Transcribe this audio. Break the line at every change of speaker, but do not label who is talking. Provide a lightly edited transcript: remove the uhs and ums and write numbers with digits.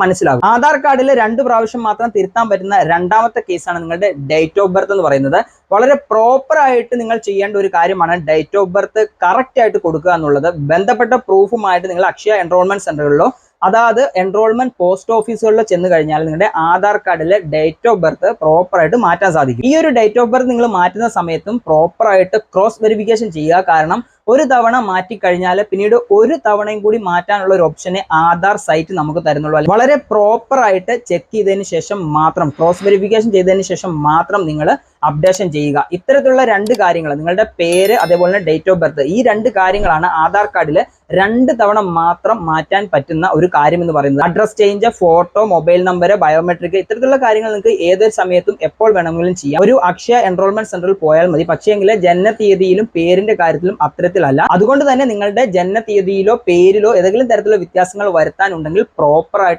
മനസ്സിലാകും. ആധാർ കാർഡിൽ 2 പ്രാവശ്യം മാത്രം തിരുത്താൻ പറ്റുന്ന രണ്ടാമത്തെ കേസാണ് നിങ്ങളുടെ ഡേറ്റ് ഓഫ് ബർത്ത് എന്ന് പറയുന്നത്. വളരെ പ്രോപ്പർ ആയിട്ട് നിങ്ങൾ ചെയ്യേണ്ട ഒരു കാര്യമാണ് ഡേറ്റ് ഓഫ് ബർത്ത് കറക്റ്റ് ആയിട്ട് കൊടുക്കുക എന്നുള്ളത്. ബന്ധപ്പെട്ട പ്രൂഫുമായിട്ട് നിങ്ങൾ അക്ഷയ എൻറോൾമെന്റ് സെന്ററുകളിലോ അതായത് എൻറോൾമെന്റ് പോസ്റ്റ് ഓഫീസുകളിലോ ചെന്ന് കഴിഞ്ഞാൽ നിങ്ങളുടെ ആധാർ കാർഡിലെ ഡേറ്റ് ഓഫ് ബർത്ത് പ്രോപ്പർ ആയിട്ട് മാറ്റാൻ സാധിക്കും. ഈ ഒരു ഡേറ്റ് ഓഫ് ബർത്ത് നിങ്ങൾ മാറ്റുന്ന സമയത്തും പ്രോപ്പർ ആയിട്ട് ക്രോസ് വെരിഫിക്കേഷൻ ചെയ്യുക. കാരണം ഒരു തവണ മാറ്റിക്കഴിഞ്ഞാൽ പിന്നീട് ഒരു തവണയും കൂടി മാറ്റാനുള്ള ഒരു ഓപ്ഷനെ ആധാർ സൈറ്റ് നമുക്ക് തരുന്നുള്ളൂ. വളരെ പ്രോപ്പർ ആയിട്ട് ചെക്ക് ചെയ്തതിന് ശേഷം മാത്രം, ക്രോസ് വെരിഫിക്കേഷൻ ചെയ്തതിന് ശേഷം മാത്രം നിങ്ങൾ അപ്ഡേഷൻ ചെയ്യുക. ഇത്തരത്തിലുള്ള 2 കാര്യങ്ങൾ, നിങ്ങളുടെ പേര് അതേപോലെ തന്നെ ഡേറ്റ് ഓഫ് ബർത്ത്, ഈ 2 കാര്യങ്ങളാണ് ആധാർ കാർഡിൽ 2 തവണ മാത്രം മാറ്റാൻ പറ്റുന്ന ഒരു കാര്യം എന്ന് പറയുന്നത്. Address change, photo, mobile number, biometric, ഇത്തരത്തിലുള്ള കാര്യങ്ങൾ നിങ്ങൾക്ക് ഏതൊരു സമയത്തും എപ്പോൾ വേണമെങ്കിലും ചെയ്യാം. ഒരു അക്ഷയ എൻറോൾമെന്റ് സെന്ററിൽ പോയാൽ മതി. പക്ഷേങ്കിൽ ജനനതീയതിയിലും പേരിന്റെ കാര്യത്തിലും അത്തരത്തിലല്ല. അതുകൊണ്ട് തന്നെ നിങ്ങളുടെ ജനനതീയതിയിലോ പേരിലോ ഏതെങ്കിലും തരത്തിലുള്ള വ്യത്യാസങ്ങൾ വരുത്താനുണ്ടെങ്കിൽ പ്രോപ്പർ ആയിട്ട്